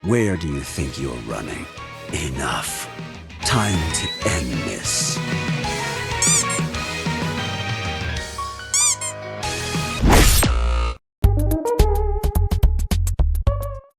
Where do you think you're running? Enough. Time to end this.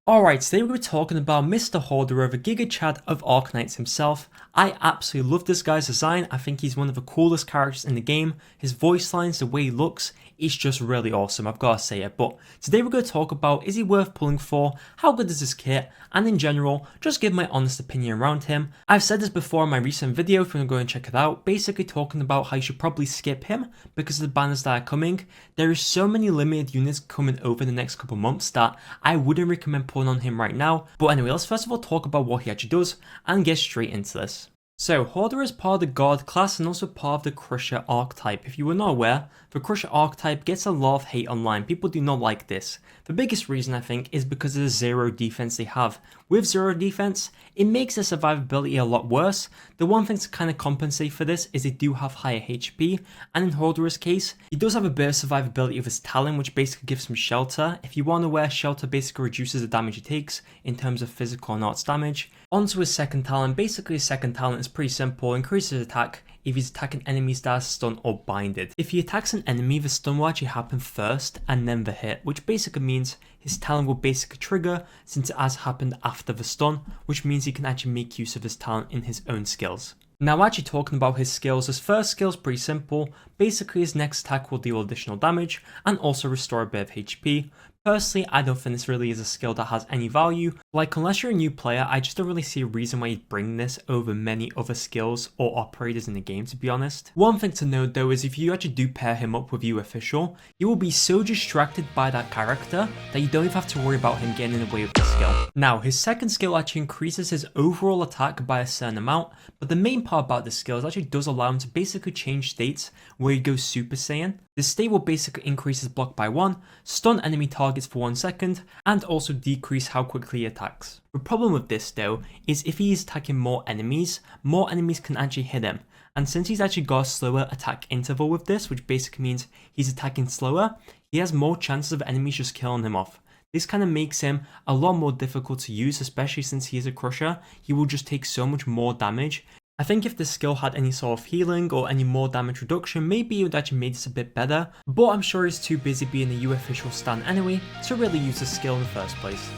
Alright, today we're talking about Mr. Hoederer, the Giga Chad of Arknights himself. I absolutely love this guy's design. I think he's one of the coolest characters in the game. His voice lines, the way he looks, it's just really awesome, I've got to say it. But today we're going to talk about, is he worth pulling for, how good is this kit, and in general, just give my honest opinion around him. I've said this before in my recent video, if you want to go and check it out, basically talking about how you should probably skip him because of the banners that are coming. There is so many limited units coming over the next couple months that I wouldn't recommend pulling on him right now. But anyway, let's first of all talk about what he actually does and get straight into this. So, Hoederer is part of the Guard class and also part of the Crusher archetype. If you were not aware, the Crusher archetype gets a lot of hate online. People do not like this. The biggest reason, I think, is because of the zero defense they have. With zero defense, it makes their survivability a lot worse. The one thing to kind of compensate for this is they do have higher HP, and in Hoederer's case, he does have a bit of survivability of his talent, which basically gives him shelter. If you want to wear shelter, basically reduces the damage he takes in terms of physical and arts damage. Onto his second talent, basically his second talent is pretty simple, increases his attack if he's attacking enemies that are stunned or binded. If he attacks an enemy, the stun will actually happen first and then the hit, which basically means his talent will basically trigger since it has happened after the stun, which means he can actually make use of his talent in his own skills. Now actually talking about his skills, his first skill is pretty simple. Basically his next attack will deal additional damage and also restore a bit of HP. Personally, I don't think this really is a skill that has any value. Like, unless you're a new player, I just don't really see a reason why you'd bring this over many other skills or operators in the game, to be honest. One thing to note though is if you actually do pair him up with you official, you will be so distracted by that character that you don't even have to worry about him getting in the way of the skill. Now, his second skill actually increases his overall attack by a certain amount, but the main part about this skill is actually does allow him to basically change states where he goes Super Saiyan. This state will basically increase his block by 1, stun enemy targets for 1 second, and also decrease how quickly he attacks. The problem with this though is if he is attacking more enemies can actually hit him. And since he's actually got a slower attack interval with this, which basically means he's attacking slower, he has more chances of enemies just killing him off. This kind of makes him a lot more difficult to use, especially since he is a Crusher. He will just take so much more damage. I think if this skill had any sort of healing or any more damage reduction, maybe it would actually make this a bit better, but I'm sure he's too busy being a U official stan anyway to really use this skill in the first place.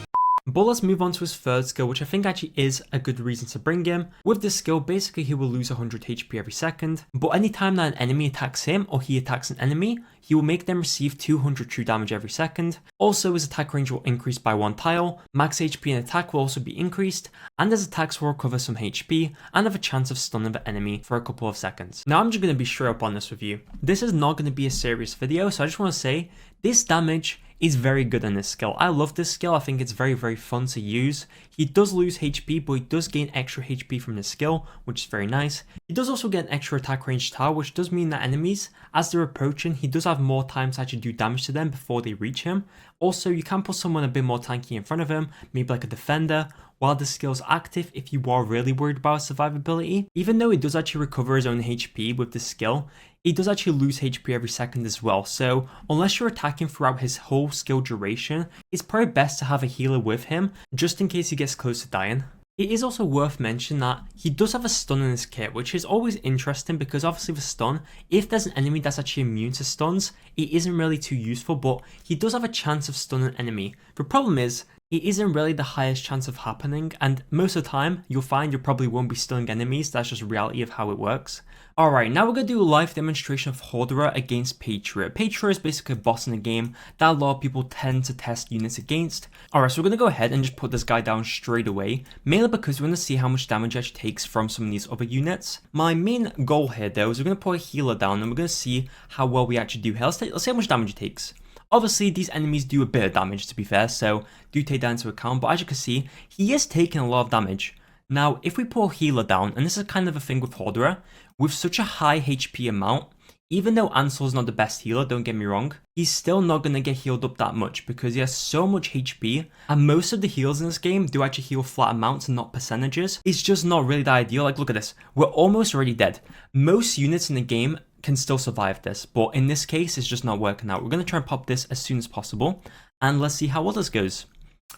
But let's move on to his third skill, which I think actually is a good reason to bring him. With this skill, basically he will lose 100 HP every second, but anytime that an enemy attacks him or he attacks an enemy, he will make them receive 200 true damage every second. Also, his attack range will increase by 1 tile, max HP and attack will also be increased, and his attacks will recover some HP and have a chance of stunning the enemy for a couple of seconds. Now I'm just going to be straight up on this with you. This is not going to be a serious video, so I just want to say this damage is very good on this skill. I love this skill. I think it's very fun to use. He does lose HP, but he does gain extra HP from this skill, which is very nice. He does also get an extra attack range tile, which does mean that enemies, as they're approaching, he does have more time to actually do damage to them before they reach him. Also, you can put someone a bit more tanky in front of him, maybe like a defender, while the skill is active if you are really worried about survivability. Even though he does actually recover his own HP with this skill, he does actually lose HP every second as well, so unless you're attacking throughout his whole skill duration, it's probably best to have a healer with him, just in case he gets close to dying. It is also worth mentioning that he does have a stun in his kit, which is always interesting because obviously with stun, if there's an enemy that's actually immune to stuns, it isn't really too useful, but he does have a chance of stunning an enemy. The problem is, it isn't really the highest chance of happening, and most of the time, you'll find you probably won't be stunning enemies. That's just reality of how it works. Alright, now we're going to do a live demonstration of Hoederer against Patriot. Patriot is basically a boss in the game that a lot of people tend to test units against. Alright, so we're going to go ahead and just put this guy down straight away, mainly because we want to see how much damage he actually takes from some of these other units. My main goal here though is we're going to put a healer down and we're going to see how well we actually do here. Let's see how much damage he takes. Obviously, these enemies do a bit of damage, to be fair, so do take that into account, but as you can see, he is taking a lot of damage. Now, if we put a healer down, and this is kind of a thing with Hoederer, with such a high HP amount, even though Ansel's not the best healer, don't get me wrong, he's still not going to get healed up that much because he has so much HP, and most of the heals in this game do actually heal flat amounts and not percentages. It's just not really that ideal. Like, look at this. We're almost already dead. Most units in the game can still survive this, but in this case, it's just not working out. We're going to try and pop this as soon as possible, and let's see how well this goes.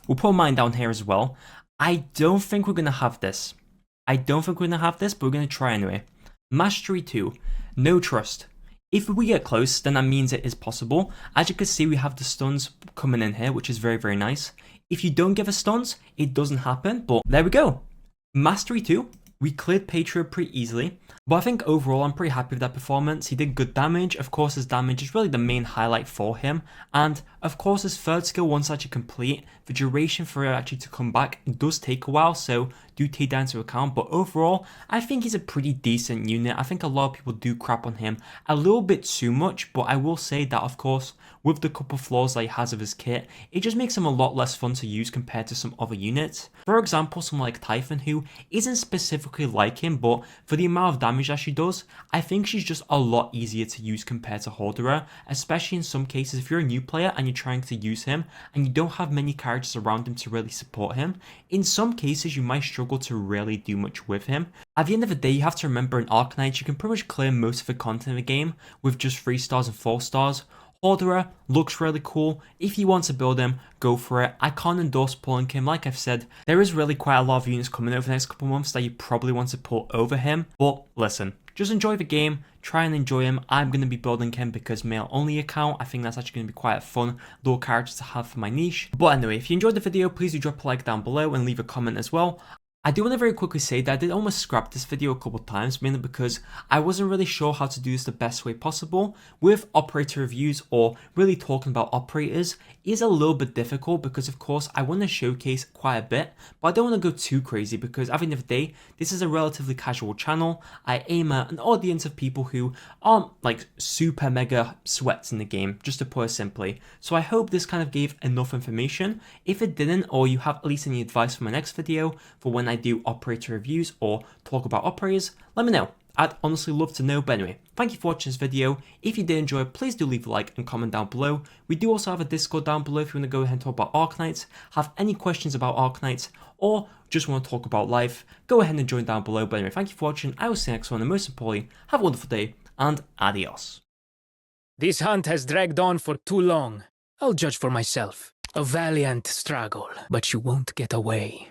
We'll put mine down here as well. I don't think we're going to have this. But we're going to try anyway. Mastery 2, no trust. If we get close, then that means it is possible. As you can see, we have the stuns coming in here, which is very, very nice. If you don't give us stuns, it doesn't happen, but there we go. Mastery 2, we cleared Patriot pretty easily, but I think overall I'm pretty happy with that performance. He did good damage. Of course, his damage is really the main highlight for him, and of course his third skill, once actually complete, the duration for it actually to come back does take a while, so do take that into account. But overall, I think he's a pretty decent unit. I think a lot of people do crap on him a little bit too much, but I will say that, of course, with the couple flaws that he has of his kit, it just makes him a lot less fun to use compared to some other units. For example, someone like Typhon, who isn't specifically like him, but for the amount of damage that she does, I think she's just a lot easier to use compared to Hoederer, especially in some cases if you're a new player and you're trying to use him and you don't have many characters around him to really support him. In some cases, you might struggle to really do much with him. At the end of the day, you have to remember in Arknights, you can pretty much clear most of the content in the game with just 3 stars and 4 stars. Hoederer looks really cool. If you want to build him, go for it. I can't endorse pulling him. Like I've said, there is really quite a lot of units coming over the next couple months that you probably want to pull over him. But listen, just enjoy the game. Try and enjoy him. I'm going to be building him because male only account. I think that's actually going to be quite a fun little character to have for my niche. But anyway, if you enjoyed the video, please do drop a like down below and leave a comment as well. I do want to very quickly say that I did almost scrap this video a couple times, mainly because I wasn't really sure how to do this the best way possible. With operator reviews or really talking about operators is a little bit difficult because of course I want to showcase quite a bit, but I don't want to go too crazy because at the end of the day, this is a relatively casual channel. I aim at an audience of people who aren't like super mega sweats in the game, just to put it simply. So I hope this kind of gave enough information. If it didn't, or you have at least any advice for my next video for when I do operator reviews or talk about operators, let me know. I'd honestly love to know. But anyway, thank you for watching this video. If you did enjoy it, please do leave a like and comment down below. We do also have a Discord down below if you want to go ahead and talk about Arknights, have any questions about Arknights, or just want to talk about life, go ahead and join down below. But anyway, thank you for watching. I will see you next one, and most importantly, have a wonderful day, and adios. This hunt has dragged on for too long. I'll judge for myself. A valiant struggle, but you won't get away.